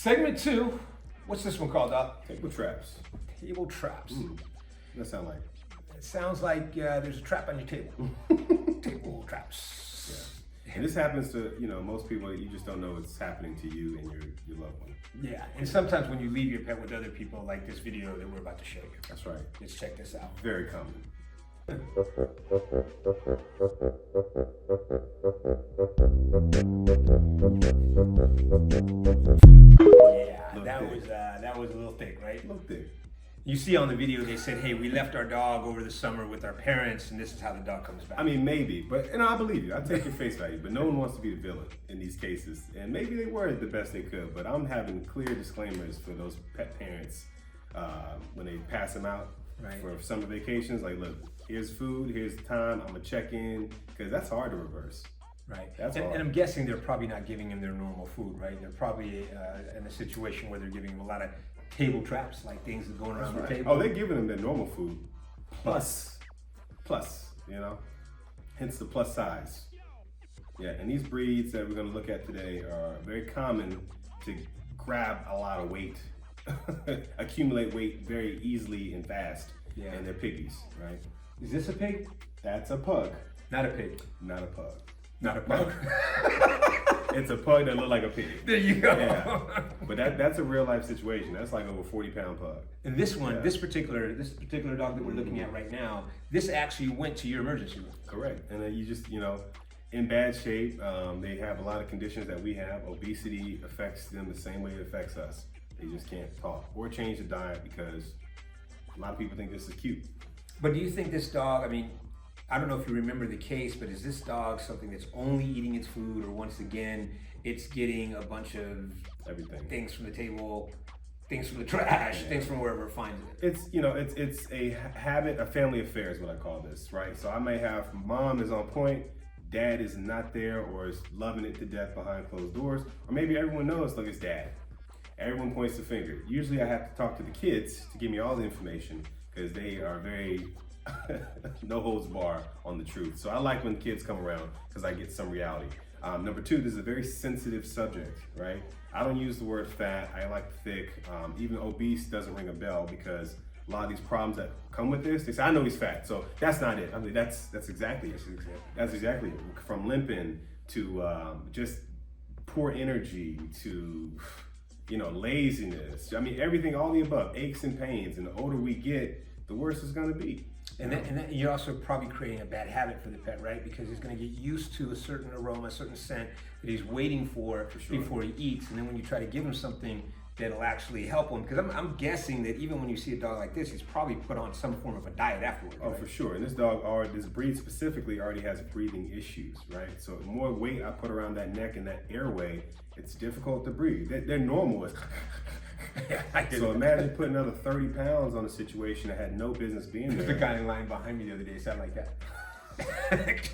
Segment 2. What's this one called, Doc? Table traps. Table traps. That sound like? It sounds like there's a trap on your table. Table traps. Yeah. And this happens to, most people. You just don't know it's happening to you and your loved one. Yeah, and sometimes when you leave your pet with other people, like this video that we're about to show you. That's right. Let's check this out. Very common. Yeah, that was a little thick, right? A little thick. You see on the video they said, hey, we left our dog over the summer with our parents, and this is how the dog comes back. I mean, maybe, but I believe you. I take your face value, but no one wants to be the villain in these cases. And maybe they were the best they could, but I'm having clear disclaimers for those pet parents when they pass them out for summer vacations. Like, look, here's food, here's the time, I'm gonna check in, because that's hard to reverse. Right. That's and I'm guessing they're probably not giving him their normal food, right? They're probably in a situation where they're giving him a lot of table traps, like things that going around the table. Oh, they're giving them their normal food, plus, hence the plus size. Yeah, and these breeds that we're gonna look at today are very common to grab a lot of weight, accumulate weight very easily and fast. Yeah. And they're piggies, right? Is this a pig? That's a pug. Not a pig. Not a pug. Not a pug. It's a pug that look like a pig. There you go. Yeah. But that's a real life situation. That's like over 40-pound pug. And this one, this particular dog that we're looking at right now, this actually went to your emergency room. Correct. And then you just, in bad shape. They have a lot of conditions that we have. Obesity affects them the same way it affects us. They just can't talk or change the diet because a lot of people think this is cute. But do you think this dog, I don't know if you remember the case, but is this dog something that's only eating its food, or once again, it's getting a bunch of everything, things from the table, things from the trash, things from wherever it finds it? It's a habit, a family affair is what I call this, right? So I may have mom is on point, dad is not there or is loving it to death behind closed doors, or maybe everyone knows, look, it's dad. Everyone points the finger. Usually I have to talk to the kids to give me all the information because they are very no holds bar on the truth. So I like when kids come around because I get some reality. Number two, this is a very sensitive subject, right? I don't use the word fat. I like thick. Even obese doesn't ring a bell because a lot of these problems that come with this, they say, I know he's fat. So that's not it. That's exactly it. That's exactly it. From limping to just poor energy to laziness. Everything, all the above, aches and pains. And the older we get, the worse it's gonna be. And then you're also probably creating a bad habit for the pet, right? Because he's going to get used to a certain aroma, a certain scent that he's waiting for before he eats. And then when you try to give him something that'll actually help him, because I'm guessing that even when you see a dog like this, he's probably put on some form of a diet afterwards. Oh, right? For sure. And this breed specifically already has breathing issues, right? So the more weight I put around that neck and that airway, it's difficult to breathe. They're normal. So imagine putting another 30 pounds on a situation that had no business being there. There's a guy in line behind me the other day sound like that.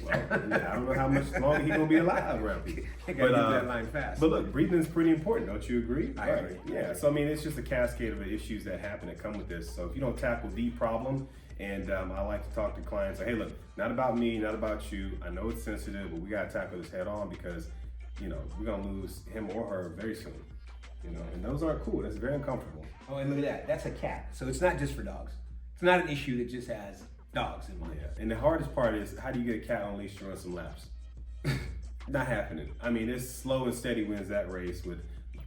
Well, I don't know how much longer he's gonna be alive around me. I gotta get that line fast. But look, breathing is pretty important, don't you agree? I agree. Yeah. So it's just a cascade of issues that happen that come with this. So if you don't tackle the problem, and I like to talk to clients, say, hey, look, not about me, not about you. I know it's sensitive, but we gotta tackle this head on because we're gonna lose him or her very soon. And those aren't cool. That's very uncomfortable. Oh, and look at that. That's a cat. So it's not just for dogs. It's not an issue that just has dogs in mind. Yeah. And the hardest part is, how do you get a cat on a leash to run some laps? Not happening. It's slow and steady wins that race with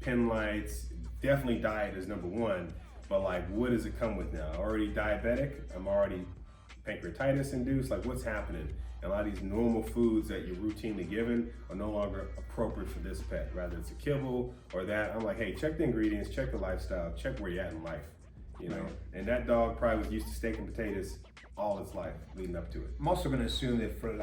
pin lights. Definitely diet is number one. But what does it come with now? Already diabetic? I'm already pancreatitis induced? What's happening? And a lot of these normal foods that you're routinely given are no longer appropriate for this pet, rather it's a kibble or that. I'm like, hey, check the ingredients, check the lifestyle, check where you're at in life, And that dog probably was used to steak and potatoes all its life leading up to it. I'm also gonna assume that for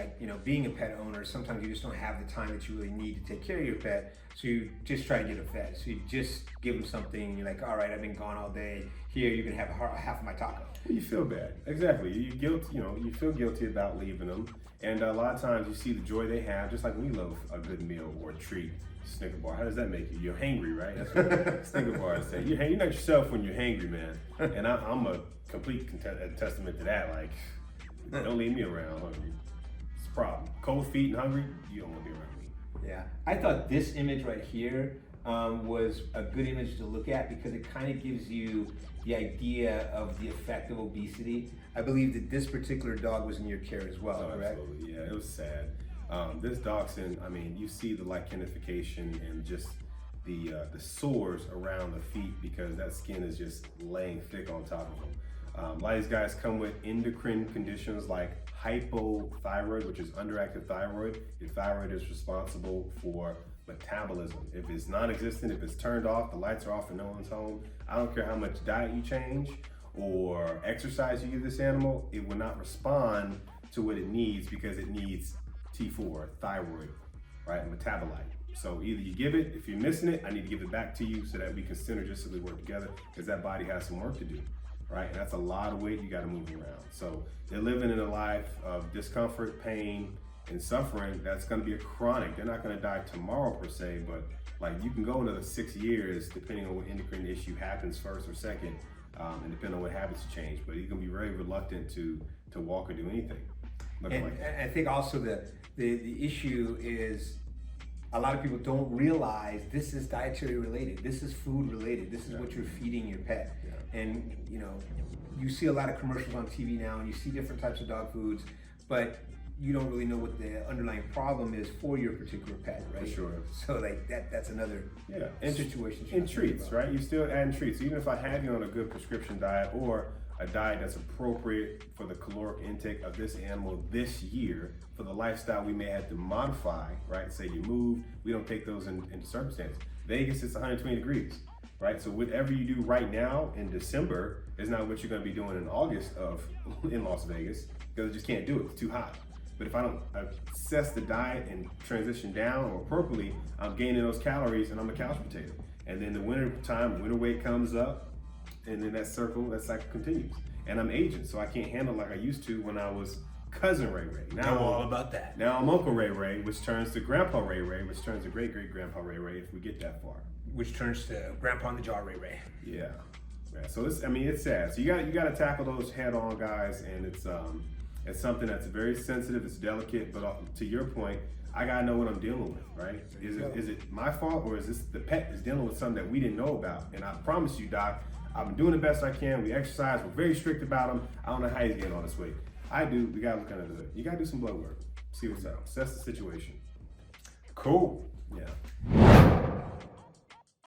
being a pet owner, sometimes you just don't have the time that you really need to take care of your pet, so you just try to get them fed. So you just give them something, and you're like, all right, I've been gone all day, here, you can have half of my taco. Well, you feel bad, exactly. You feel guilty about leaving them. And a lot of times you see the joy they have, just like we love a good meal or a treat, Snicker bar. How does that make you? You're hangry, right? That's what Snicker bars say. You're not yourself when you're hangry, man. And I'm a complete testament to that. Don't leave me around hungry. It's a problem. Cold feet and hungry, you don't want to be around me. Yeah, I thought this image right here was a good image to look at because it kind of gives you the idea of the effect of obesity. I believe that this particular dog was in your care as well, correct? Absolutely, yeah, it was sad. This dachshund, I mean, you see the lichenification and just the sores around the feet because that skin is just laying thick on top of them. A lot of these guys come with endocrine conditions like hypothyroid, which is underactive thyroid. Your thyroid is responsible for metabolism. If it's non-existent, if it's turned off, the lights are off and no one's home, I don't care how much diet you change or exercise you give this animal, it will not respond to what it needs because it needs T4, thyroid, right, metabolite. So either you give it, if you're missing it, I need to give it back to you so that we can synergistically work together because that body has some work to do, right? And that's a lot of weight you got to move around. So they're living in a life of discomfort, pain, and suffering that's going to be a chronic. They're not going to die tomorrow per se, but like you can go another 6 years depending on what endocrine issue happens first or second, and depending on what habits change. But you're going to be very reluctant to walk or do anything. And like I think also the issue is a lot of people don't realize this is dietary related. This is food related. This is what you're feeding your pet. Yeah. And you know, you see a lot of commercials on TV now, and you see different types of dog foods, but you don't really know what the underlying problem is for your particular pet, right? For sure. So like that's another situation. And treats, right? You're still adding treats. Even if I have you on a good prescription diet or a diet that's appropriate for the caloric intake of this animal this year, for the lifestyle we may have to modify, right? Say you move, we don't take those into circumstance. Vegas, it's 120 degrees, right? So whatever you do right now in December is not what you're gonna be doing in August in Las Vegas, because I just can't do it, it's too hot. But if I don't assess the diet and transition down or appropriately, I'm gaining those calories and I'm a couch potato. And then the winter time, winter weight comes up, and then that cycle continues. And I'm aging, so I can't handle like I used to when I was cousin Ray Ray. Now I'm all about that. Now I'm Uncle Ray Ray, which turns to Grandpa Ray Ray, which turns to Great Great Grandpa Ray Ray if we get that far. Which turns to Grandpa in the Jar Ray Ray. Yeah. So it's sad. So you got to tackle those head on, guys, and it's something that's very sensitive, it's delicate, but to your point, I gotta know what I'm dealing with, right? Is it my fault, or is this the pet is dealing with something that we didn't know about? And I promise you, Doc, I've been doing the best I can. We exercise, we're very strict about him. I don't know how he's getting all this weight. I do, we gotta look into it. You gotta do some blood work, see what's up, assess the situation. Cool. Yeah.